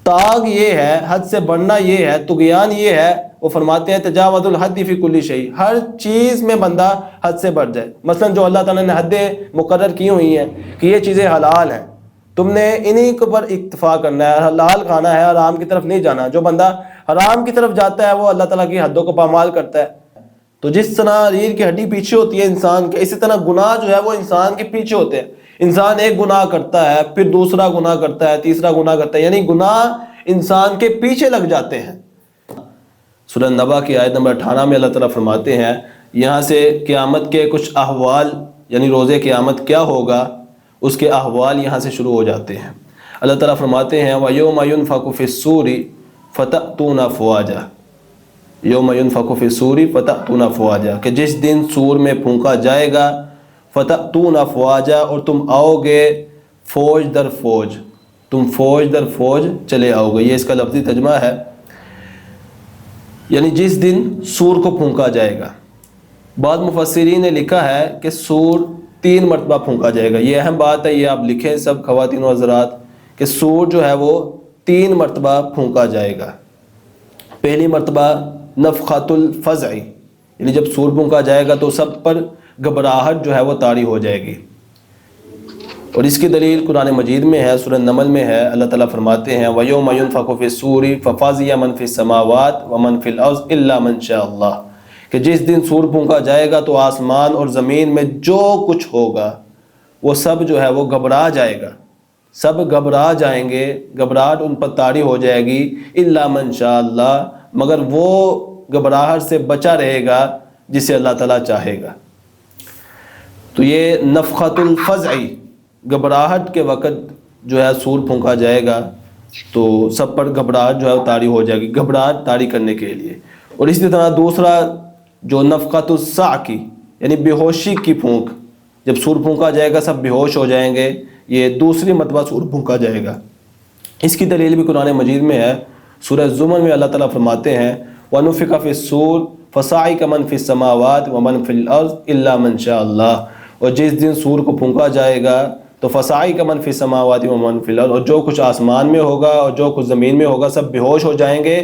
طاغ یہ ہے، حد سے بڑھنا یہ ہے، طغیان یہ ہے، وہ فرماتے ہیں تجاوز الحد فی کل شیء، ہر چیز میں بندہ حد سے بڑھ جائے۔ مثلا جو اللہ تعالیٰ نے حدیں مقرر کی ہوئی ہیں کہ یہ چیزیں حلال ہیں، تم نے انہی کے پر اکتفا کرنا ہے، حلال کھانا ہے، حرام کی طرف نہیں جانا۔ جو بندہ حرام کی طرف جاتا ہے وہ اللہ تعالیٰ کی حدوں کو پامال کرتا ہے۔ تو جس طرح ریڑھ کی ہڈی پیچھے ہوتی ہے انسان کے، اسی طرح گناہ جو ہے وہ انسان کے پیچھے ہوتے ہیں۔ انسان ایک گناہ کرتا ہے، پھر دوسرا گناہ کرتا ہے، تیسرا گناہ کرتا ہے، یعنی گناہ انسان کے پیچھے لگ جاتے ہیں۔ سورہ نبا کی آیت نمبر 18 میں اللہ تعالیٰ فرماتے ہیں، یہاں سے قیامت کے کچھ احوال، یعنی روز قیامت کیا ہوگا اس کے احوال یہاں سے شروع ہو جاتے ہیں۔ اللہ تعالیٰ فرماتے ہیں وَيَوْمَ يُنْفَخُ فِي الصُّورِ فَتَأْتُونَ أَفْوَاجًا، یوم ينفخ فی الصور فتأتون افواجا، کہ جس دن سور میں پھونکا جائے گا، فتأتون افواجا، اور تم آؤ گے فوج در فوج، تم فوج در فوج چلے آؤ گے۔ یہ اس کا لفظی ترجمہ ہے، یعنی جس دن سور کو پھونکا جائے گا۔ بعض مفسرین نے لکھا ہے کہ سور 3 مرتبہ پھونکا جائے گا۔ یہ اہم بات ہے، یہ آپ لکھیں سب خواتین و حضرات، کہ سور جو ہے وہ 3 مرتبہ پھونکا جائے گا۔ پہلی مرتبہ نفخۃ الفزع، یعنی جب سور پھونکا جائے گا تو سب پر گھبراہٹ جو ہے وہ طاری ہو جائے گی، اور اس کی دلیل قرآن مجید میں ہے، سورہ نمل میں ہے۔ اللہ تعالیٰ فرماتے ہیں وَيَوْمَ يُنْفَخُ فِي الصُّورِ فَفَزِعَ مَن فِي السَّمَاوَاتِ وَمَن فِي الْأَرْضِ إِلَّا مَن شَاءَ اللَّهُ، کہ جس دن سور پھونکا جائے گا تو آسمان اور زمین میں جو کچھ ہوگا وہ سب جو ہے وہ گھبرا جائے گا، سب گھبرا جائیں گے، گھبراہٹ ان پر طاری ہو جائے گی، إِلَّا مَن شَاءَ اللَّهُ، مگر وہ گھبراہٹ سے بچا رہے گا جسے اللہ تعالیٰ چاہے گا۔ تو یہ نفخۃ الفزع، گھبراہٹ کے وقت جو ہے سور پھونکا جائے گا تو سب پر گھبراہٹ جو ہے وہ طاری ہو جائے گی، گھبراہٹ طاری کرنے کے لیے۔ اور اسی طرح دوسرا جو نفخۃ الصعق، یعنی بے ہوشی کی پھونک، جب سور پھونکا جائے گا سب بے ہوش ہو جائیں گے، یہ دوسری مرتبہ سور پھونکا جائے گا۔ اس کی دلیل بھی قرآن مجید میں ہے، سورہ زمر میں اللہ تعالیٰ فرماتے ہیں وَنُفِخَ فِي الصُّورِ فَصَعِقَ مَن فِي السَّمَاوَاتِ وَمَن فِي الْأَرْضِ إِلَّا مَن شَاءَ اللَّهُ، اور جس دن سور کو پھونکا جائے گا تو فَصَعِقَ مَن فِي السَّمَاوَاتِ وَمَن فِي الْأَرْضِ، اور جو کچھ آسمان میں ہوگا اور جو کچھ زمین میں ہوگا سب بے ہوش ہو جائیں گے،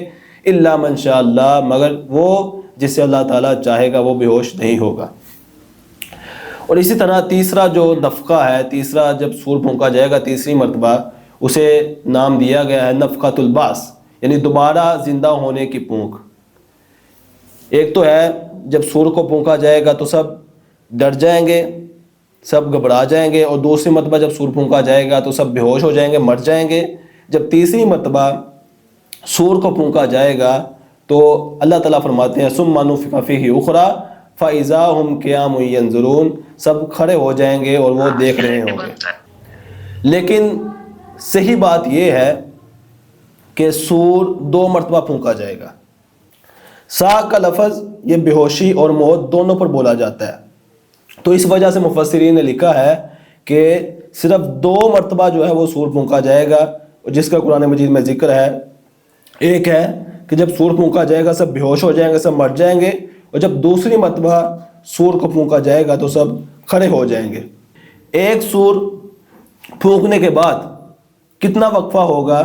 إِلَّا مَن شَاءَ اللَّهُ، مگر وہ جس سے اللہ تعالیٰ چاہے گا وہ بے ہوش نہیں ہوگا۔ اور اسی طرح تیسرا جو نفخہ ہے، تیسرا جب سور پھونکا جائے گا تیسری مرتبہ، اسے نام دیا گیا ہے نفخۃ البعث، یعنی دوبارہ زندہ ہونے کی پھونک۔ ایک تو ہے جب سور کو پھونکا جائے گا تو سب ڈر جائیں گے، سب گھبرا جائیں گے، اور دوسری مرتبہ جب سور پھونکا جائے گا تو سب بے ہوش ہو جائیں گے، مر جائیں گے۔ جب تیسری مرتبہ سور کو پھونکا جائے گا تو اللہ تعالیٰ فرماتے ہیں ثم نفخ فیہ اخری فاذا ھم قیام ینظرون، سب کھڑے ہو جائیں گے اور وہ دیکھ رہے ہوں گے۔ لیکن صحیح بات یہ ہے کہ سور 2 مرتبہ پھونکا جائے گا۔ صاعق کا لفظ یہ بے ہوشی اور موت دونوں پر بولا جاتا ہے، تو اس وجہ سے مفسرین نے لکھا ہے کہ صرف 2 مرتبہ جو ہے وہ سور پھونکا جائے گا، جس کا قرآن مجید میں ذکر ہے۔ ایک ہے کہ جب سور پھونکا جائے گا سب بے ہوش ہو جائیں گے، سب مر جائیں گے، اور جب دوسری مرتبہ سور کو پھونکا جائے گا تو سب کھڑے ہو جائیں گے۔ ایک سور پھونکنے کے بعد کتنا وقفہ ہوگا،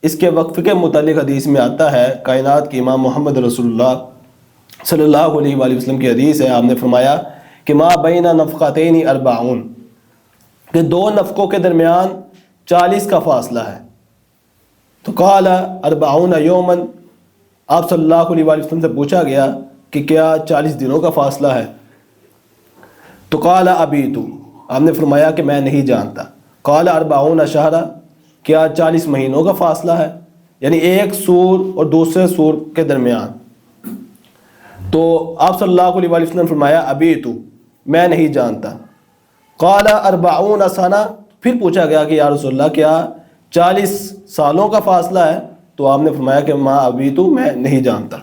اس کے وقفے کے متعلق حدیث میں آتا ہے، کائنات کے امام محمد رسول اللہ صلی اللہ علیہ وآلہ وسلم کی حدیث ہے، آپ نے فرمایا کہ ما بین نفختین 40، کہ 2 نفقوں کے درمیان 40 کا فاصلہ ہے۔ تو قال 40 یوما، آپ صلی اللہ علیہ وآلہ وسلم سے پوچھا گیا کہ کیا 40 دنوں کا فاصلہ ہے؟ تو قال ابیت، آپ نے فرمایا کہ میں نہیں جانتا۔ قال 40 شہرا، کیا 40 مہینوں کا فاصلہ ہے؟ یعنی ایک سور اور دوسرے سور کے درمیان۔ تو آپ صلی اللہ علیہ وسلم نے فرمایا ابیت، میں نہیں جانتا۔ قال 40 سنہ، پھر پوچھا گیا کہ یا رسول اللہ کیا 40 سالوں کا فاصلہ ہے؟ تو آپ نے فرمایا کہ ما ابیت، میں نہیں جانتا۔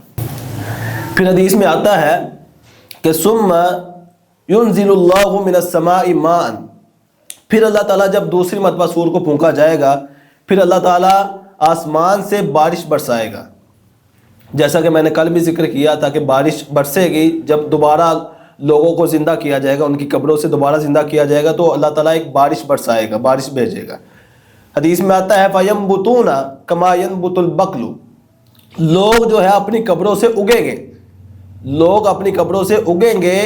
پھر حدیث میں آتا ہے کہ ثم ينزل اللہ من السماء ماء، پھر اللہ تعالیٰ جب دوسری مرتبہ سور کو پھونکا جائے گا پھر اللہ تعالیٰ آسمان سے بارش برسائے گا۔ جیسا کہ میں نے کل بھی ذکر کیا تھا کہ بارش برسے گی جب دوبارہ لوگوں کو زندہ کیا جائے گا، ان کی قبروں سے دوبارہ زندہ کیا جائے گا، تو اللہ تعالیٰ ایک بارش برسائے گا، بارش بھیجے گا۔ حدیث میں آتا ہے فَيَنْبُتُونَ كَمَا يَنْبُتُ الْبَقْلُ، لوگ جو ہے اپنی قبروں سے اگیں گے، لوگ اپنی قبروں سے اگیں گے،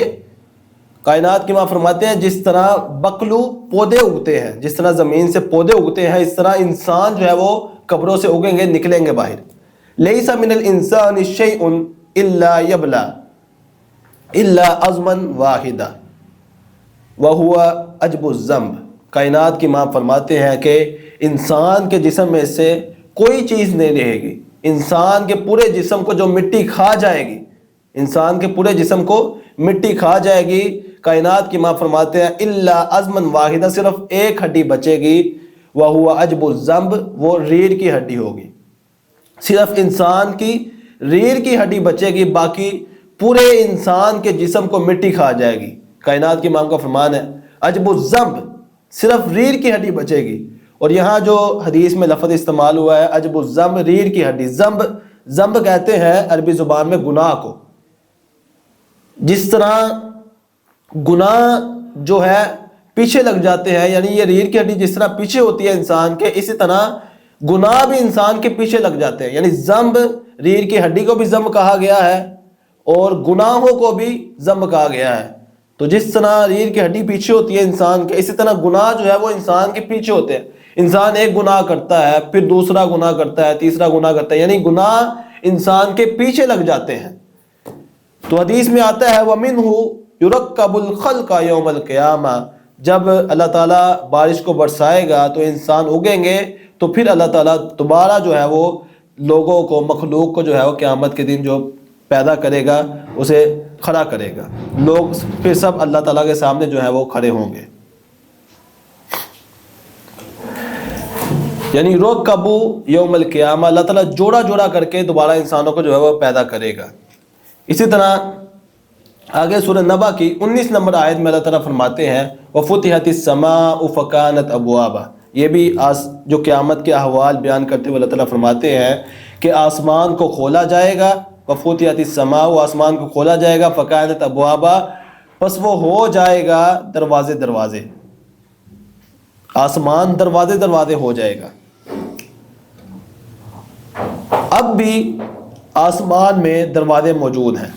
کائنات کی ماں فرماتے ہیں جس طرح بقلو پودے اگتے ہیں، جس طرح زمین سے پودے اگتے ہیں، اس طرح انسان جو ہے وہ قبروں سے اگیں گے، نکلیں گے باہر۔ لَيْسَ مِنَ الْإِنسَانِ شَيْءٌ إِلَّا يَبْلَى إِلَّا عَظْمًا وَاحِدًا وَهُوَ عَجْبُ الذَّنْبِ، کائنات کی ماں فرماتے ہیں کہ انسان کے جسم میں سے کوئی چیز نہیں رہے گی، انسان کے پورے جسم کو جو مٹی کھا جائے گی، انسان کے پورے جسم کو مٹی کھا جائے گی، کائنات کی ماں فرماتے ہیں الا عظما واحدہ، صرف ایک ہڈی بچے گی، وہو عجب الذنب، وہ ریڑھ کی ہڈی ہوگی، صرف انسان کی ریڑھ کی ہڈی بچے گی، باقی پورے انسان کے جسم کو مٹی کھا جائے گی۔ کائنات کی ماں کا فرمان ہے عجب الذنب، صرف ریڑھ کی ہڈی بچے گی۔ اور یہاں جو حدیث میں لفظ استعمال ہوا ہے عجب الذنب، ریڑھ کی ہڈی، ذنب کہتے ہیں عربی زبان میں گناہ کو۔ جس طرح گناہ جو ہے پیچھے لگ جاتے ہیں، یعنی یہ ریڑھ کی ہڈی جس طرح پیچھے ہوتی ہے انسان کے، اسی طرح گناہ بھی انسان کے پیچھے لگ جاتے ہیں، یعنی ذنب، ریڑھ کی ہڈی کو بھی ذنب کہا گیا ہے اور گناہوں کو بھی ذنب کہا گیا ہے۔ تو جس طرح ریڑھ کی ہڈی پیچھے ہوتی ہے انسان کے، اسی طرح گناہ جو ہے وہ انسان کے پیچھے ہوتے ہیں۔ انسان ایک گناہ کرتا ہے، پھر دوسرا گناہ کرتا ہے، تیسرا گناہ کرتا ہے، یعنی گناہ انسان کے پیچھے لگ جاتے ہیں۔ تو حدیث میں آتا ہے وَمِنْهُ يُرَكَّبُ الْخَلْقَ يَوْمَ الْقِيَامَةِ، جب اللہ تعالیٰ بارش کو برسائے گا تو انسان اگیں گے، تو پھر اللہ تعالیٰ دوبارہ جو ہے وہ لوگوں کو، مخلوق کو جو ہے وہ قیامت کے دن جو پیدا کرے گا، اسے کھڑا کرے گا، لوگ پھر سب اللہ تعالیٰ کے سامنے جو ہے وہ کھڑے ہوں گے۔ یعنی رکبو یوم القیامہ، اللہ تعالیٰ جوڑا جوڑا کر کے دوبارہ انسانوں کو جو ہے وہ پیدا کرے گا۔ اسی طرح آگے سورہ نبا کی 19 نمبر آیت میں اللہ تعالیٰ فرماتے ہیں وَفُتِحَتِ السَّمَاءُ فَكَانَتْ أَبْوَابًا، یہ بھی جو قیامت کے احوال بیان کرتے ہوئے اللہ تعالیٰ فرماتے ہیں کہ آسمان کو کھولا جائے گا، وَفُتِحَتِ السَّمَاءُ، آسمان کو کھولا جائے گا، فَكَانَتْ أَبْوَابًا، پس وہ ہو جائے گا دروازے دروازے، آسمان دروازے دروازے ہو جائے گا۔ اب بھی آسمان میں دروازے موجود ہیں،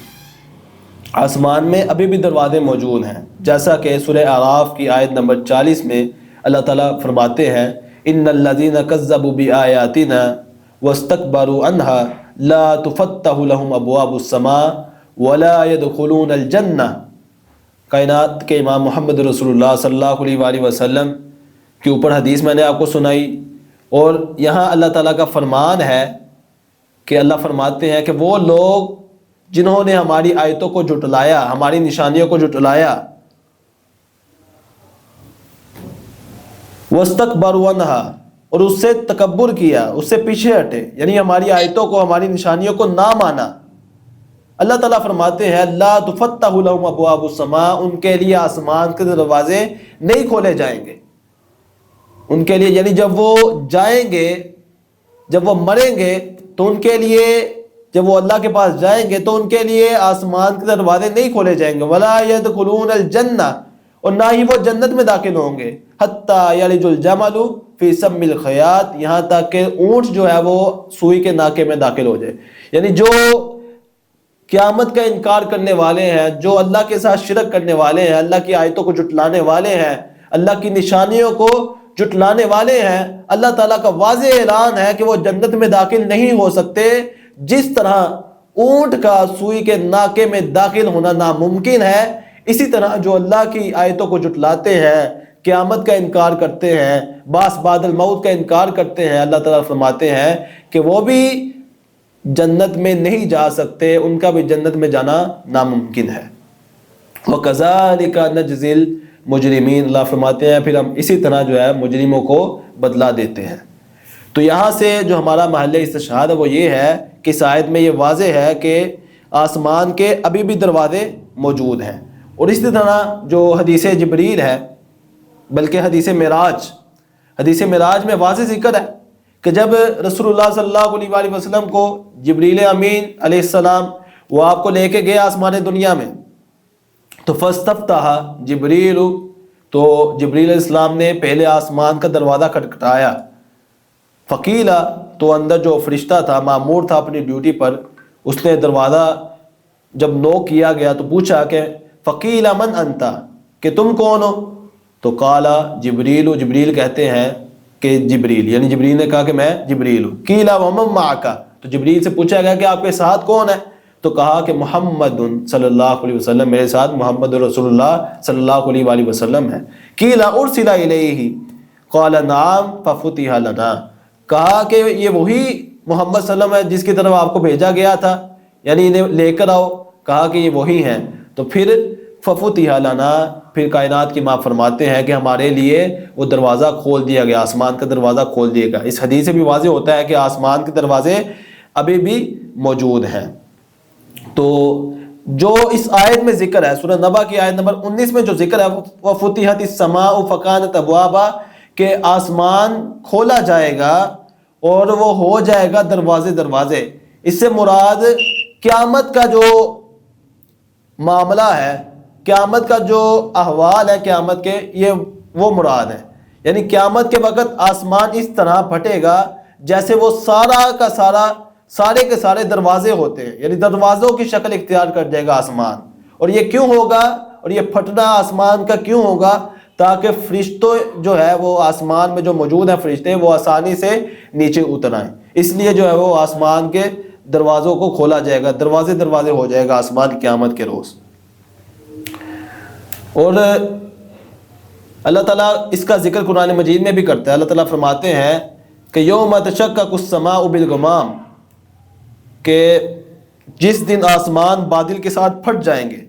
آسمان میں ابھی بھی دروازے موجود ہیں، جیسا کہ سورہ اعراف کی آیت نمبر 40 میں اللہ تعالیٰ فرماتے ہیں ان الذین کذبوا بآیاتنا واستکبروا عنها لا تفتح لهم ابواب السماء ولا يدخلون الجنہ۔ کائنات کے امام محمد رسول اللہ صلی اللہ علیہ وآلہ وسلم کے اوپر حدیث میں نے آپ کو سنائی، اور یہاں اللہ تعالیٰ کا فرمان ہے کہ اللہ فرماتے ہیں کہ وہ لوگ جنہوں نے ہماری آیتوں کو جھٹلایا، ہماری نشانیوں کو جھٹلایا، وَاسْتَكْبَرُوا عَنْهَا، اور اس سے تکبر کیا، اس سے پیچھے ہٹے، یعنی ہماری آیتوں کو، ہماری نشانیوں کو نہ مانا، اللہ تعالیٰ فرماتے ہیں لَا تُفَتَّحُ لَهُمْ أَبْوَابُ السَّمَاءِ، ان کے لیے آسمان کے دروازے نہیں کھولے جائیں گے، ان کے لیے، یعنی جب وہ جائیں گے، جب وہ مریں گے تو ان کے لیے، جب وہ اللہ کے پاس جائیں گے تو ان کے لیے آسمان کے دروازے نہیں کھولے جائیں گے، وَلَا يَدْخُلُونَ الْجَنَّةَ، اور نہ ہی وہ جنت میں داخل ہوں گے، حَتَّى يَلِجُ الْجَمَلُ فِي سَمِّ الْخَيَاطِ، یہاں تک کہ اونٹ جو ہے وہ سوئی کے ناکے میں داخل ہو جائے۔ یعنی جو قیامت کا انکار کرنے والے ہیں، جو اللہ کے ساتھ شرک کرنے والے ہیں، اللہ کی آیتوں کو جھٹلانے والے ہیں، اللہ کی نشانیوں کو جھٹلانے والے ہیں، اللہ تعالیٰ کا واضح اعلان ہے کہ وہ جنت میں داخل نہیں ہو سکتے، جس طرح اونٹ کا سوئی کے ناکے میں داخل ہونا ناممکن ہے، اسی طرح جو اللہ کی آیتوں کو جھٹلاتے ہیں، قیامت کا انکار کرتے ہیں، بعث بعد الموت کا انکار کرتے ہیں، اللہ تعالیٰ فرماتے ہیں کہ وہ بھی جنت میں نہیں جا سکتے، ان کا بھی جنت میں جانا ناممکن ہے۔ وَكَذَلِكَ نَجْزِي الْمُجْرِمِينَ، اللہ فرماتے ہیں پھر ہم اسی طرح جو ہے مجرموں کو بدلہ دیتے ہیں۔ تو یہاں سے جو ہمارا محل استشہاد ہے وہ یہ ہے کہ اس آیت میں یہ واضح ہے کہ آسمان کے ابھی بھی دروازے موجود ہیں۔ اور اسی طرح جو حدیث جبریل ہے، بلکہ حدیث معراج میں واضح ذکر ہے کہ جب رسول اللہ صلی اللہ علیہ وآلہ وسلم کو جبریل امین علیہ السلام وہ آپ کو لے کے گئے آسمان دنیا میں، تو فاستفتح جبریل، تو جبریل علیہ السلام نے پہلے آسمان کا دروازہ کھٹکھٹایا، فقیلا، تو اندر جو فرشتہ تھا مامور تھا اپنی ڈیوٹی پر، اس نے دروازہ جب نوک کیا گیا تو پوچھا کہ فقیلا من انتا، کہ تم کون ہو؟ تو قالا جبریل، جبریل کہتے ہیں کہ جبریل، یعنی جبریل نے کہا کہ میں جبریل ہوں۔ قیلا ومن معک، تو جبریل سے پوچھا گیا کہ آپ کے ساتھ کون ہے؟ تو کہا کہ محمد صلی اللہ علیہ وسلم، میرے ساتھ محمد رسول اللہ صلی اللہ علیہ وآلہ وسلم ہے۔ قیلا ارسل الیہ قال نعم ففتح لنا، کہا کہ یہ وہی محمد صلی اللہ علیہ وسلم ہے جس کی طرف آپ کو بھیجا گیا تھا، یعنی انہیں لے کر آؤ۔ کہا کہ یہ وہی ہیں، تو پھر ففتح لنا، پھر کائنات کی ماں فرماتے ہیں کہ ہمارے لیے وہ دروازہ کھول دیا گیا، آسمان کا دروازہ کھول دیا گیا۔ اس حدیث سے بھی واضح ہوتا ہے کہ آسمان کے دروازے ابھی بھی موجود ہیں۔ تو جو اس آیت میں ذکر ہے، سورہ نبا کی آیت نمبر 19 میں جو ذکر ہے، وَفُتِحَتِ السَّمَاءُ فَكَانَتْ أَبْوَابًا، کہ آسمان کھولا جائے گا اور وہ ہو جائے گا دروازے دروازے، اس سے مراد قیامت کا جو معاملہ ہے، قیامت کا جو احوال ہے قیامت کے، یہ وہ مراد ہے۔ یعنی قیامت کے وقت آسمان اس طرح پھٹے گا جیسے وہ سارا کا سارا، سارے کے سارے دروازے ہوتے ہیں، یعنی دروازوں کی شکل اختیار کر جائے گا آسمان۔ اور یہ کیوں ہوگا، اور یہ پھٹنا آسمان کا کیوں ہوگا؟ تاکہ فرشتوں جو ہے وہ آسمان میں جو موجود ہیں فرشتے، وہ آسانی سے نیچے اتر آئیں، اس لیے جو ہے وہ آسمان کے دروازوں کو کھولا جائے گا، دروازے دروازے ہو جائے گا آسمان قیامت کے روز۔ اور اللہ تعالیٰ اس کا ذکر قرآن مجید میں بھی کرتا ہے۔ اللہ تعالیٰ فرماتے ہیں کہ یوم تشقق السماء بالغمام، کہ جس دن آسمان بادل کے ساتھ پھٹ جائیں گے،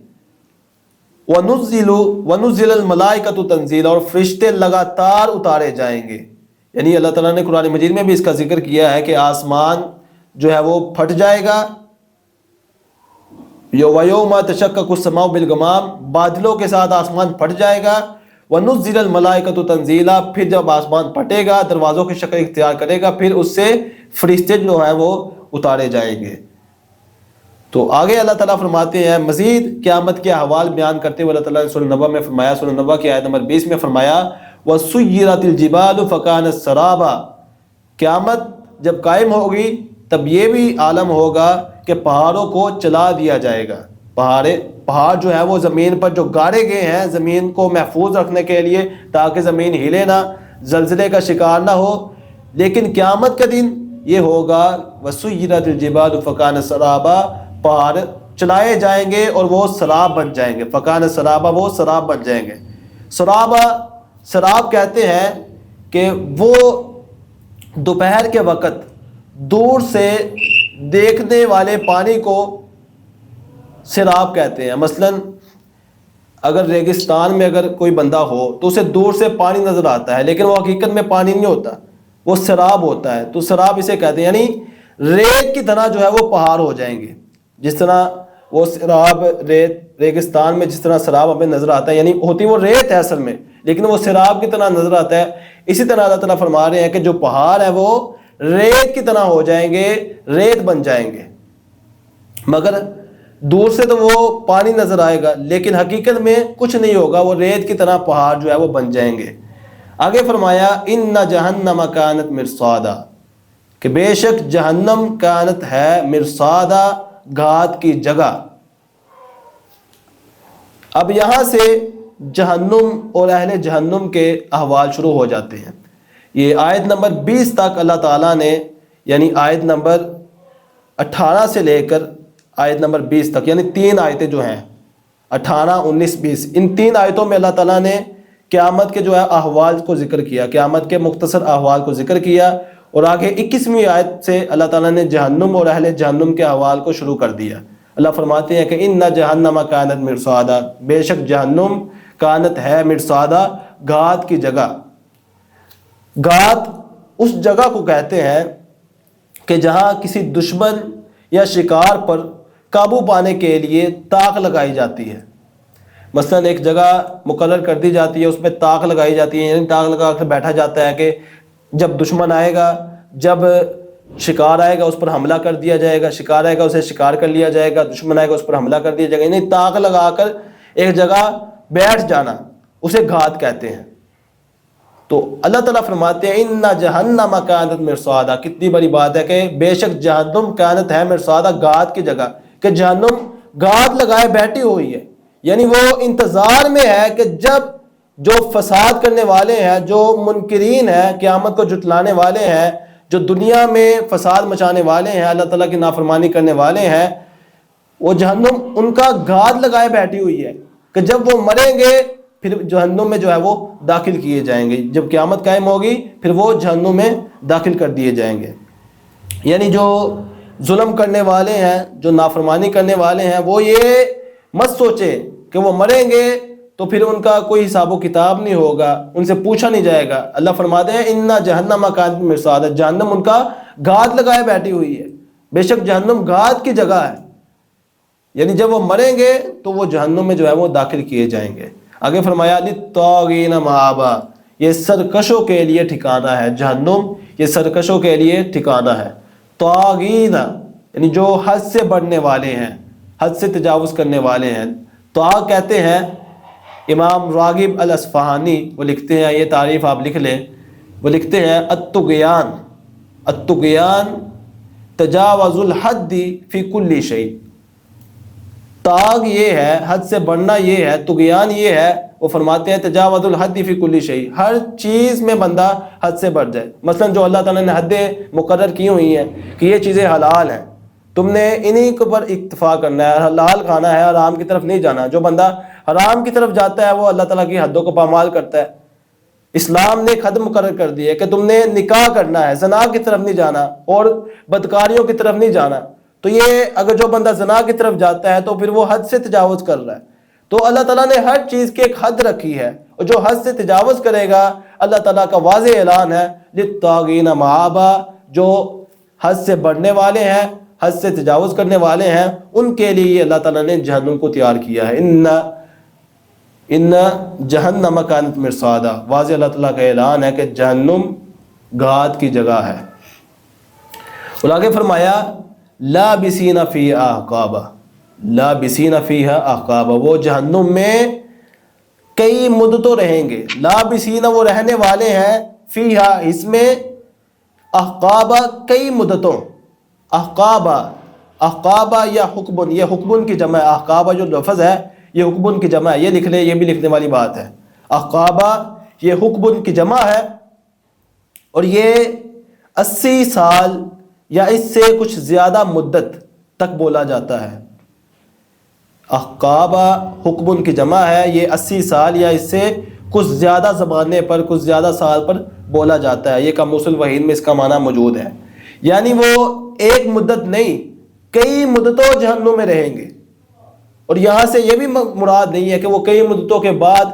وَنُزِّلَ الْمَلَائِكَةُ تنزیلا، اور فرشتے لگاتار اتارے جائیں گے۔ یعنی اللہ تعالیٰ نے قرآن مجید میں بھی اس کا ذکر کیا ہے کہ آسمان جو ہے وہ پھٹ جائے گا، وَيَوْمَ تَشَقَّقُ السَّمَاءُ بِالْغَمَامِ، بادلوں کے ساتھ آسمان پھٹ جائے گا، وَنُزِّلَ الْمَلَائِكَةُ تنزیلا، پھر جب آسمان پھٹے گا دروازوں کی شکل اختیار کرے گا، پھر اس سے فرشتے جو ہیں وہ اتارے جائیں گے۔ تو آگے اللہ تعالیٰ فرماتے ہیں مزید قیامت کے احوال بیان کرتے ہوئے، اللہ تعالیٰ نے سورہ نبا میں فرمایا، سورہ نبا کی آیت نمبر 20 میں فرمایا وَسُيِّرَتِ الْجِبَالُ فَكَانَتْ سَرَابًا، قیامت جب قائم ہوگی تب یہ بھی عالم ہوگا کہ پہاڑوں کو چلا دیا جائے گا۔ پہاڑ جو ہے وہ زمین پر جو گاڑے گئے ہیں زمین کو محفوظ رکھنے کے لیے، تاکہ زمین ہلے نہ، زلزلے کا شکار نہ ہو، لیکن قیامت کا دن یہ ہوگا وَسُيِّرَتِ الْجِبَالُ فَكَانَتْ سَرَابًا، پہاڑ چلائے جائیں گے اور وہ سراب بن جائیں گے، فَكَانَتْ سَرَابًا، وہ سراب بن جائیں گے۔ سراب کہتے ہیں کہ وہ دوپہر کے وقت دور سے دیکھنے والے پانی کو سراب کہتے ہیں۔ مثلا اگر ریگستان میں اگر کوئی بندہ ہو تو اسے دور سے پانی نظر آتا ہے، لیکن وہ حقیقت میں پانی نہیں ہوتا، وہ سراب ہوتا ہے، تو سراب اسے کہتے ہیں۔ یعنی ریت کی طرح جو ہے وہ پہاڑ ہو جائیں گے، جس طرح وہ سراب ریگستان میں جس طرح سراب ہمیں نظر آتا ہے، یعنی ہوتی وہ ریت ہے اصل میں، لیکن وہ سراب کی طرح نظر آتا ہے۔ اسی طرح اللہ تعالیٰ فرما رہے ہیں کہ جو پہاڑ ہیں وہ ریت کی طرح ہو جائیں گے، ریت بن جائیں گے، مگر دور سے تو وہ پانی نظر آئے گا لیکن حقیقت میں کچھ نہیں ہوگا، وہ ریت کی طرح پہاڑ جو ہے وہ بن جائیں گے۔ آگے فرمایا ان جہنم کانت مرصادا، کہ بے شک جہنم کانت ہے مرصادا، گھات کی جگہ۔ اب یہاں سے جہنم اور اہل جہنم کے احوال شروع ہو جاتے ہیں۔ یہ آیت نمبر 20 تک اللہ تعالیٰ نے، یعنی آیت نمبر 18 سے لے کر آیت نمبر 20 تک، یعنی 3 آیتیں جو ہیں 18، 19، 20، ان 3 آیتوں میں اللہ تعالیٰ نے قیامت کے جو ہے احوال کو ذکر کیا، قیامت کے مختصر احوال کو ذکر کیا، اور آگے 21ویں آیت سے اللہ تعالیٰ نے جہنم اور اہل جہنم کے احوال کو شروع کر دیا۔ اللہ فرماتے ہیں کہ ان جہنم کانت مرصادا، بے شک جہنم کانت ہے مرصادا، گھات کی جگہ۔ گھات اس جگہ کو کہتے ہیں کہ جہاں کسی دشمن یا شکار پر قابو پانے کے لیے طاق لگائی جاتی ہے۔ مثلا ایک جگہ مقرر کر دی جاتی ہے، اس میں طاق لگائی جاتی ہے، یعنی طاق لگا کر بیٹھا جاتا ہے کہ جب دشمن آئے گا، جب شکار آئے گا اس پر حملہ کر دیا جائے گا، شکار آئے گا اسے شکار کر لیا جائے گا، دشمن آئے گا اس پر حملہ کر دیا جائے گا، یعنی طاق لگا کر ایک جگہ بیٹھ جانا، اسے گھات کہتے ہیں۔ تو اللہ تعالیٰ فرماتے ہیں ان جہنم کانت مرصادا، کتنی بڑی بات ہے کہ بے شک جہنم کانت ہے مرصادا، گاد کی جگہ، کہ جہنم گاد لگائے بیٹھی ہوئی ہے، یعنی وہ انتظار میں ہے کہ جب جو فساد کرنے والے ہیں، جو منکرین ہیں، قیامت کو جھٹلانے والے ہیں، جو دنیا میں فساد مچانے والے ہیں، اللہ تعالیٰ کی نافرمانی کرنے والے ہیں، وہ جہنم ان کا گاد لگائے بیٹھی ہوئی ہے کہ جب وہ مریں گے پھر جہنم میں جو ہے وہ داخل کیے جائیں گے، جب قیامت قائم ہوگی پھر وہ جہنم میں داخل کر دیے جائیں گے۔ یعنی جو ظلم کرنے والے ہیں، جو نافرمانی کرنے والے ہیں، وہ یہ مت سوچے کہ وہ مریں گے تو پھر ان کا کوئی حساب و کتاب نہیں ہوگا، ان سے پوچھا نہیں جائے گا۔ اللہ فرماتے ہیں اِنَّ جَهَنَّمَ كَانَتْ مِرْصَادًا، جہنم ان کا گاد لگائے بیٹھی ہوئی ہے، بے شک جہنم گاد کی جگہ ہے، یعنی جب وہ مریں گے تو وہ جہنم میں جو ہے وہ داخل کیے جائیں گے۔ آگے فرمایا لِلطَّاغِينَ مَآبًا، یہ سرکشوں کے لیے ٹھکانہ ہے، جہنم یہ سرکشوں کے لیے ٹھکانہ ہے۔ طاغین یعنی جو حد سے بڑھنے والے ہیں، حد سے تجاوز کرنے والے ہیں۔ طاغ کہتے ہیں، امام راغب الاصفہانی وہ لکھتے ہیں، یہ تعریف آپ لکھ لیں، وہ لکھتے ہیں الطغیان، الطغیان تجاوز الحد فی کل شیء، طاغ یہ ہے، حد سے بڑھنا یہ ہے، طغیان یہ ہے، وہ فرماتے ہیں تجاوز الحد فی کل شیء، ہر چیز میں بندہ حد سے بڑھ جائے۔ مثلا جو اللہ تعالیٰ نے حدیں مقرر کی ہوئی ہیں کہ یہ چیزیں حلال ہیں، تم نے انہی کے اوپر اکتفا کرنا ہے، حلال کھانا ہے، حرام کی طرف نہیں جانا۔ جو بندہ حرام کی طرف جاتا ہے وہ اللہ تعالیٰ کی حدوں کو پامال کرتا ہے۔ اسلام نے ایک حد مقرر کر دی ہے کہ تم نے نکاح کرنا ہے، زنا کی طرف نہیں جانا اور بدکاریوں کی طرف نہیں جانا۔ تو یہ اگر جو بندہ زنا کی طرف جاتا ہے تو پھر وہ حد سے تجاوز کر رہا ہے۔ تو اللہ تعالیٰ نے ہر چیز کی ایک حد رکھی ہے، اور جو حد سے تجاوز کرے گا، اللہ تعالیٰ کا واضح اعلان ہے للطاغین مآبا، جو حد سے بڑھنے والے ہیں، حد سے تجاوز کرنے والے ہیں، ان کے لیے اللہ تعالیٰ نے جہنم کو تیار کیا ہے۔ ان جہنم کانت مرصادا، واضح اللہ تعالیٰ کا اعلان ہے کہ جہنم گاد کی جگہ ہے۔ اور آگے فرمایا لابسین فیہا احقابا، لابسین فیہا احقابا، وہ جہنم میں کئی مدتوں رہیں گے۔ لابسین وہ رہنے والے ہیں، فیہا اس میں، احقابا کئی مدتوں، احقابا، احقابا یا حقبن، یہ حقبن کی جمع ہے، احقابا جو لفظ ہے یہ حقبن کی جمع ہے، یہ لکھ لے، یہ بھی لکھنے والی بات ہے۔ احقابا یہ حقبن کی جمع ہے، اور یہ 80 سال یا اس سے کچھ زیادہ مدت تک بولا جاتا ہے۔ احقابا حقبن کی جمع ہے، یہ 80 سال یا اس سے کچھ زیادہ زمانے پر، کچھ زیادہ سال پر بولا جاتا ہے۔ یہ قاموس الوحید میں اس کا معنی موجود ہے، یعنی وہ ایک مدت نہیں، کئی مدتوں جہنم میں رہیں گے۔ اور یہاں سے یہ بھی مراد نہیں ہے کہ وہ کئی مدتوں کے بعد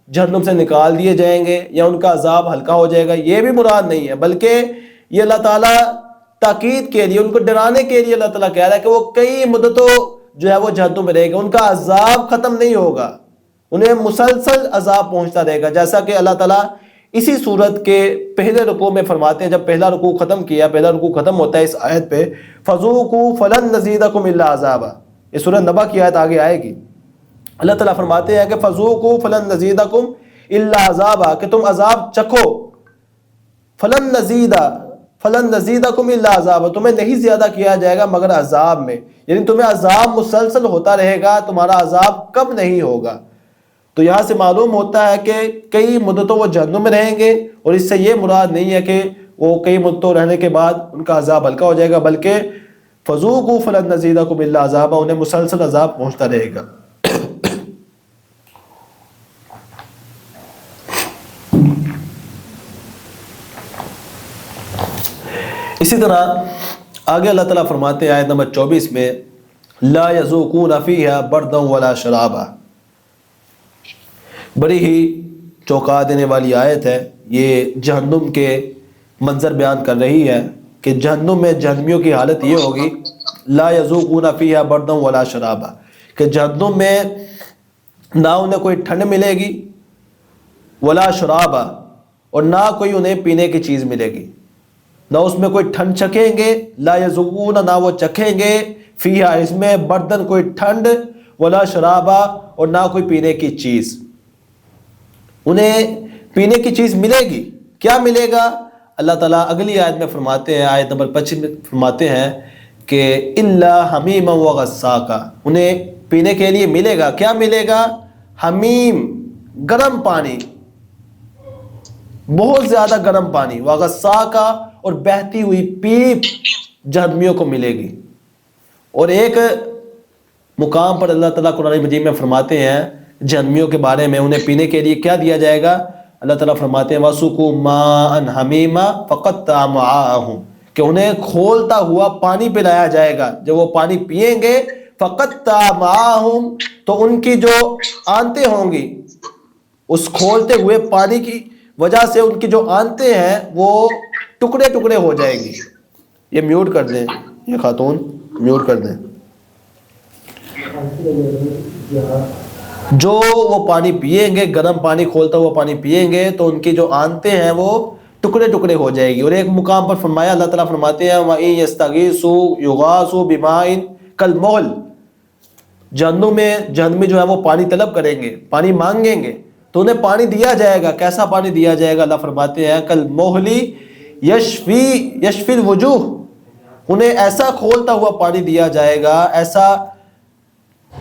جہنم سے نکال دیے جائیں گے یا ان کا عذاب ہلکا ہو جائے گا، یہ بھی مراد نہیں ہے، بلکہ یہ اللہ تعالیٰ تاکید کے لیے، ان کو ڈرانے کے لیے اللہ تعالیٰ کہہ رہا ہے کہ وہ کئی مدتوں جو ہے وہ جہنم میں رہے گا، ان کا عذاب ختم نہیں ہوگا، انہیں مسلسل عذاب پہنچتا رہے گا۔ جیسا کہ اللہ تعالیٰ اسی صورت کے پہلے رکوع میں فرماتے ہیں، جب پہلا رکوع ختم کیا، پہلا رکوع ختم ہوتا ہے اس آیت پہ، فَذُوقُوا فَلَن نَّزِيدَكُمْ إِلَّا عَذَابًا، یہ سورہ نبا کی آیت آگے آئے گی۔ اللہ تعالیٰ فرماتے ہیں کہ فَذُوقُوا فَلَن نَّزِيدَكُمْ إِلَّا عَذَابًا، کہ تم عذاب چکھو، فَلَن نَّزِيدَكُمْ إِلَّا عَذَابًا، تمہیں نہیں زیادہ کیا جائے گا مگر عذاب میں، یعنی تمہیں عذاب مسلسل ہوتا رہے گا، تمہارا عذاب کم نہیں ہوگا۔ تو یہاں سے معلوم ہوتا ہے کہ کئی مدتوں وہ جہنم میں رہیں گے، اور اس سے یہ مراد نہیں ہے کہ وہ کئی مدتوں رہنے کے بعد ان کا عذاب ہلکا ہو جائے گا، بلکہ فَذُوقُوا فَلَن نَّزِيدَكُمْ إِلَّا عَذَابًا، انہیں مسلسل عذاب پہنچتا رہے گا۔ اسی طرح آگے اللہ تعالیٰ فرماتے ہیں آیت نمبر 24 میں لا يذوقون فیہا بردا ولا شرابا، بڑی ہی چونکا دینے والی آیت ہے۔ یہ جہنم کے منظر بیان کر رہی ہے کہ جہنم میں جہنمیوں کی حالت یہ ہوگی، لا يذوقون فیہا بردا ولا شرابا، کہ جہنم میں نہ انہیں کوئی ٹھنڈ ملے گی، ولا شرابا، اور نہ کوئی انہیں پینے کی چیز ملے گی، نہ اس میں کوئی ٹھنڈ چکھیں گے، لا یذوقون، نہ وہ چکھیں گے، فیہا اس میں، بردن کوئی ٹھنڈ، ولا شرابا، اور نہ کوئی پینے کی چیز، انہیں پینے کی چیز ملے گی کیا ملے گا؟ اللہ تعالیٰ اگلی آیت میں فرماتے ہیں، آیت نمبر 25 میں فرماتے ہیں کہ الا حمیما وغساقا، انہیں پینے کے لیے ملے گا، کیا ملے گا؟ حمیم، گرم پانی، بہت زیادہ گرم پانی، وغساقا، اور بہتی ہوئی پیپ جہنمیوں کو ملے گی۔ اور ایک مقام پر اللہ تعالیٰ قرآن مجید میں فرماتے ہیں جہنمیوں کے بارے میں، انہیں پینے کے لیے کیا دیا جائے گا؟ اللہ تعالیٰ فرماتے ہیں وَسُقُوا مَاءً حَمِيمًا فَقَطَّعَ أَمْعَاءَهُمْ، کہ انہیں کھولتا ہوا پانی پلایا جائے گا، جب وہ پانی پئیں گے فَقَطَّعَ أَمْعَاءَهُمْ، تو ان کی جو آنتیں ہوں گی اس کھولتے ہوئے پانی کی وجہ سے ان کی جو آنتیں ہیں وہ ٹکڑے ٹکڑے ہو جائیں گی۔ یہ میوٹ کر دیں، یہ خاتون میوٹ کر دیں۔ جو وہ پانی پئیں گے، گرم پانی کھولتا ہوا پانی پئیں گے، تو ان کی جو آنتیں ہیں وہ ٹکڑے ٹکڑے ہو جائے گی۔ اور ایک مقام پر فرمایا، اللہ تعالیٰ فرماتے ہیں وَإِن يَسْتَغِيثُوا يُغَاثُوا بِمَاءٍ كَالْمُهْلِ، جہنمی جو ہے وہ پانی طلب کریں گے، پانی مانگیں گے تو انہیں پانی دیا جائے گا۔ کیسا پانی دیا جائے گا؟ اللہ فرماتے ہیں كَالْمُهْلِ يَشْفِي الْوُجُوهِ، انہیں ایسا کھولتا ہوا پانی دیا جائے گا، ایسا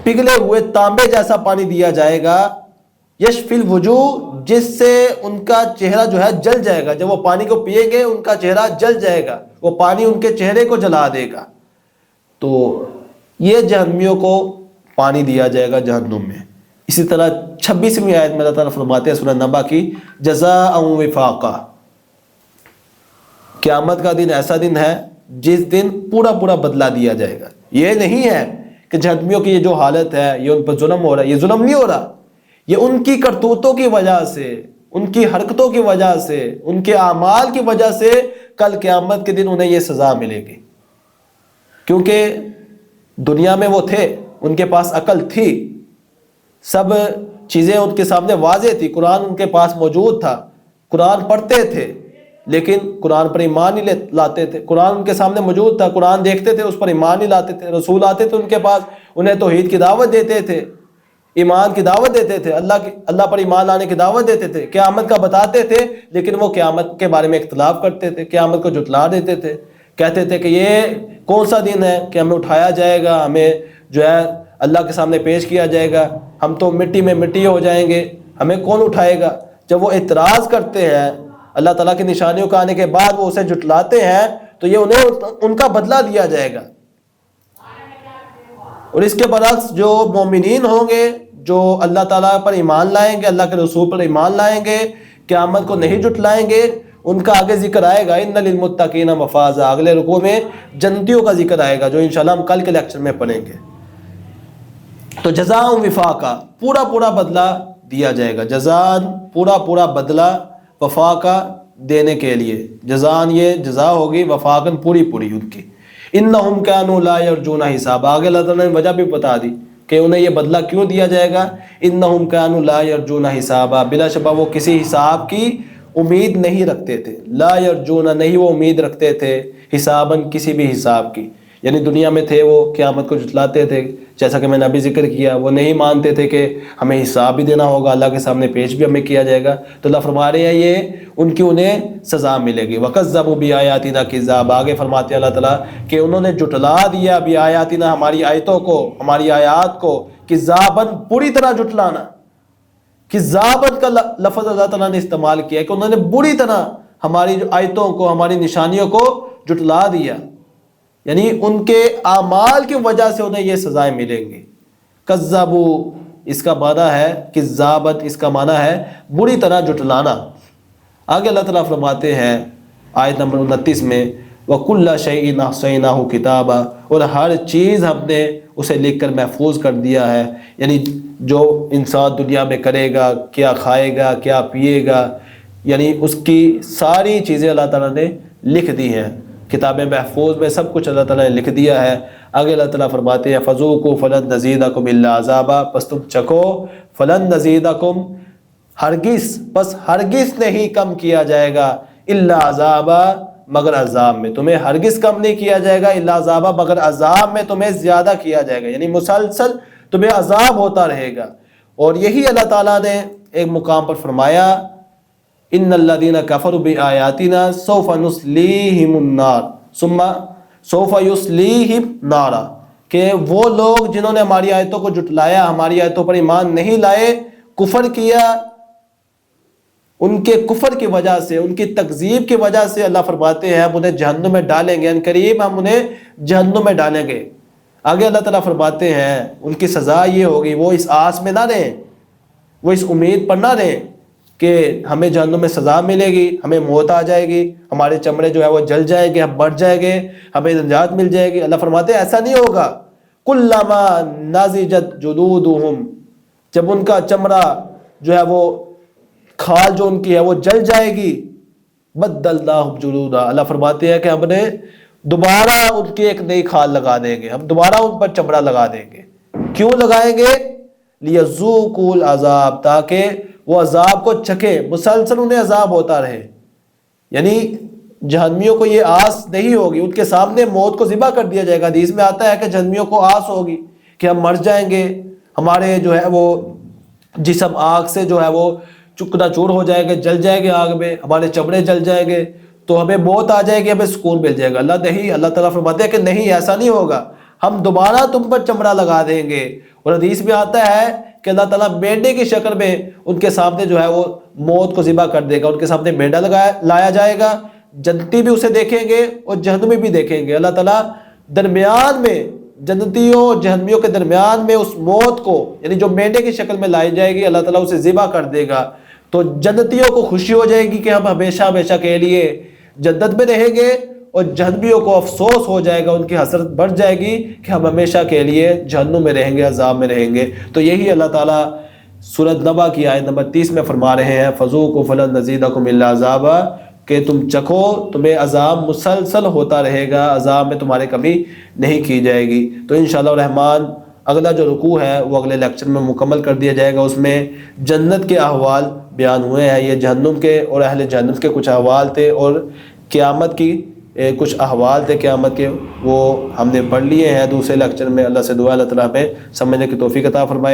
پگھلے ہوئے تانبے جیسا پانی دیا جائے گا، یشفی الوجوہ، جس سے ان کا چہرہ جو ہے جل جائے گا۔ جب وہ پانی کو پیئیں گے ان کا چہرہ جل جائے گا، وہ پانی ان کے چہرے کو جلا دے گا۔ تو یہ جہنمیوں کو پانی دیا جائے گا جہنم میں۔ اسی طرح 26ویں آیت میں اللہ تعالیٰ فرماتے ہیں سورہ نبا کی جزاء وفاقا، قیامت کا دن ایسا دن ہے جس دن پورا پورا بدلہ دیا جائے گا۔ یہ نہیں ہے کہ جہنمیوں کی یہ جو حالت ہے یہ ان پر ظلم ہو رہا ہے، یہ ظلم نہیں ہو رہا، یہ ان کی کرتوتوں کی وجہ سے، ان کی حرکتوں کی وجہ سے، ان کے اعمال کی وجہ سے کل قیامت کے دن انہیں یہ سزا ملے گی۔ کیونکہ دنیا میں وہ تھے، ان کے پاس عقل تھی، سب چیزیں ان کے سامنے واضح تھی، قرآن ان کے پاس موجود تھا، قرآن پڑھتے تھے لیکن قرآن پر ایمان نہیں لاتے تھے۔ قرآن ان کے سامنے موجود تھا، قرآن دیکھتے تھے، اس پر ایمان نہیں لاتے تھے۔ رسول آتے تھے ان کے پاس، انہیں توحید کی دعوت دیتے تھے، ایمان کی دعوت دیتے تھے، اللہ پر ایمان لانے کی دعوت دیتے تھے، قیامت کا بتاتے تھے، لیکن وہ قیامت کے بارے میں اختلاف کرتے تھے، قیامت کو جھٹلا دیتے تھے، کہتے تھے کہ یہ کون سا دن ہے کہ ہمیں اٹھایا جائے گا، ہمیں جو ہے اللہ کے سامنے پیش کیا جائے گا، ہم تو مٹی میں مٹی ہو جائیں گے، ہمیں کون اٹھائے گا۔ جب وہ اعتراض کرتے ہیں اللہ تعالیٰ کی نشانیوں کا آنے کے بعد، وہ اسے جھٹلاتے ہیں، تو یہ انہیں ان کا بدلہ دیا جائے گا۔ اور اس کے برعکس جو مومنین ہوں گے، جو اللہ تعالیٰ پر ایمان لائیں گے، اللہ کے رسول پر ایمان لائیں گے، قیامت کو نہیں جھٹلائیں گے، ان کا آگے ذکر آئے گا ان للمتقین مفازا، اگلے رکوع میں جنتیوں کا ذکر آئے گا، جو انشاءاللہ ہم کل کے لیکچر میں پڑھیں گے۔ تو جزاء وفاقا، پورا پورا بدلہ دیا جائے گا، جزان پورا پورا بدلہ، وفاقا دینے کے لیے، جزان یہ جزا ہوگی، وفاقن پوری پوری ان کی۔ انہم کانوا لا یرجون حسابا، آگے اللہ تعالیٰ نے وجہ بھی بتا دی کہ انہیں یہ بدلہ کیوں دیا جائے گا۔ انہم کانوا لا یرجون حسابا، بلا شبہ وہ کسی حساب کی امید نہیں رکھتے تھے، لا یرجون، نہیں وہ امید رکھتے تھے، حساباً کسی بھی حساب کی، یعنی دنیا میں تھے وہ قیامت کو جھٹلاتے تھے، جیسا کہ میں نے ابھی ذکر کیا، وہ نہیں مانتے تھے کہ ہمیں حساب بھی دینا ہوگا، اللہ کے سامنے پیش بھی ہمیں کیا جائے گا۔ تو اللہ فرما رہے ہیں یہ ان کی انہیں سزا ملے گی۔ وَكَذَّبُوا بِآيَاتِنَا كِذَّابًا، آگے فرماتے ہیں اللہ تعالیٰ کہ انہوں نے جھٹلا دیا بِآيَاتِنَا، ہماری آیتوں کو، ہماری آیات کو، كِذَّابًا پوری طرح جھٹلانا۔ کذابت کا لفظ اللہ تعالیٰ نے استعمال کیا ہے کہ انہوں نے بری طرح ہماری آیتوں کو، ہماری نشانیوں کو جھٹلا دیا، یعنی ان کے اعمال کی وجہ سے انہیں یہ سزائیں ملیں گی۔ کذبوا اس کا معنی ہے، کذابت اس کا معنی ہے بری طرح جھٹلانا۔ آگے اللہ تعالیٰ فرماتے ہیں آیت نمبر 29 میں وَكُلَّ شَيْءٍ أَحْصَيْنَاهُ كِتَابًا، اور ہر چیز ہم نے اسے لکھ کر محفوظ کر دیا ہے، یعنی جو انسان دنیا میں کرے گا، کیا کھائے گا، کیا پیے گا، یعنی اس کی ساری چیزیں اللہ تعالیٰ نے لکھ دی ہیں، کتاب محفوظ میں سب کچھ اللہ تعالیٰ نے لکھ دیا ہے۔ آگے اللہ تعالیٰ فرماتے ہیں فَذُوقُوا فَلَن نَّزِيدَكُمْ إِلَّا عَذَابًا، پس تم چکھو، فَلَن نَّزِيدَكُمْ ہرگز نہیں کم کیا جائے گا، إِلَّا عَذَابًا مگر عذاب میں، تمہیں ہرگز کم نہیں کیا جائے گا، إِلَّا عَذَابًا مگر عذاب میں تمہیں زیادہ کیا جائے گا، یعنی مسلسل تمہیں عذاب ہوتا رہے گا۔ اور یہی اللہ تعالیٰ نے ایک مقام پر فرمایا ان الذین کفروا بآیاتنا سوف نصلیہم النار ثم سوف یصلیہم نارا، کہ وہ لوگ جنہوں نے ہماری آیتوں کو جھٹلایا، ہماری آیتوں پر ایمان نہیں لائے، کفر کیا، ان کے کفر کی وجہ سے، ان کی تکذیب کی وجہ سے اللہ فرماتے ہیں ہم انہیں جہنم میں ڈالیں گے، ان قریب ہم انہیں جہنم میں ڈالیں گے۔ آگے اللہ تعالیٰ فرماتے ہیں ان کی سزا یہ ہوگی، وہ اس آس میں نہ رہیں، وہ اس امید پر نہ رہیں کہ ہمیں جہنم میں سزا ملے گی، ہمیں موت آ جائے گی، ہمارے چمڑے جو ہے وہ جل جائیں گے، ہم مر جائیں گے، ہمیں نجات مل جائے گی۔ اللہ فرماتے ہیں ایسا نہیں ہوگا۔ کلما نضجت جلودہم، جب ان کا چمڑا جو ہے وہ کھال جو ان کی ہے وہ جل جائے گی، بدلناہم جلودا، اللہ فرماتے ہیں کہ ہم نے دوبارہ ان کی ایک نئی کھال لگا دیں گے، ہم دوبارہ ان پر چمڑا لگا دیں گے۔ کیوں لگائیں گے؟ لیذوقوا العذاب، تاکہ وہ عذاب کو چکھے، مسلسل انہیں عذاب ہوتا رہے۔ یعنی جہنمیوں کو یہ آس نہیں ہوگی، ان کے سامنے موت کو ذبح کر دیا جائے گا۔ حدیث میں آتا ہے کہ جہنمیوں کو آس ہوگی کہ ہم مر جائیں گے، ہمارے جو ہے وہ جسم آگ سے جو ہے وہ چکنا چور ہو جائے گا، جل جائے گے آگ میں، ہمارے چمڑے جل جائیں گے، تو ہمیں موت آ جائے گی، ہمیں سکون مل جائے گا۔ اللہ تعالیٰ فرماتے ہیں کہ نہیں، ایسا نہیں ہوگا، ہم دوبارہ تم پر چمڑا لگا دیں گے۔ اور حدیث میں آتا ہے کہ اللہ تعالیٰ مینڈے کی شکل میں ان کے سامنے جو ہے وہ موت کو ذبح کر دے گا، ان کے سامنے مینڈا لایا جائے گا، جنتی بھی اسے دیکھیں گے اور جہنمی بھی دیکھیں گے۔ اللہ تعالیٰ درمیان میں، جنتیوں اور جہنمیوں کے درمیان میں اس موت کو، یعنی جو مینڈے کی شکل میں لائی جائے گی، اللہ تعالیٰ اسے ذبح کر دے گا، تو جنتیوں کو خوشی ہو جائے گی کہ ہم ہمیشہ ہمیشہ کے لیے جنت میں رہیں گے، اور جہنمیوں کو افسوس ہو جائے گا، ان کی حسرت بڑھ جائے گی کہ ہم ہمیشہ کے لیے جہنم میں رہیں گے، عذاب میں رہیں گے۔ تو یہی اللہ تعالیٰ سورۃ نبا کی آیت نمبر 30 میں فرما رہے ہیں، فذوقوا فلن نزیدکم الا عذابا، کہ تم چکھو، تمہیں عذاب مسلسل ہوتا رہے گا، عذاب میں تمہارے کمی نہیں کی جائے گی۔ تو انشاءاللہ الرحمن اگلا جو رکوع ہے وہ اگلے لیکچر میں مکمل کر دیا جائے گا، اس میں جنت کے احوال بیان ہوئے ہیں، یہ جہنم کے اور اہل جہنم کے کچھ احوال تھے، اور قیامت کی کچھ احوال تھے قیامت کے، وہ ہم نے پڑھ لیے ہیں دوسرے لیکچر میں۔ اللہ سے دعا اللہ تعالیٰ ہمیں سمجھنے کی توفیق عطا فرمائے۔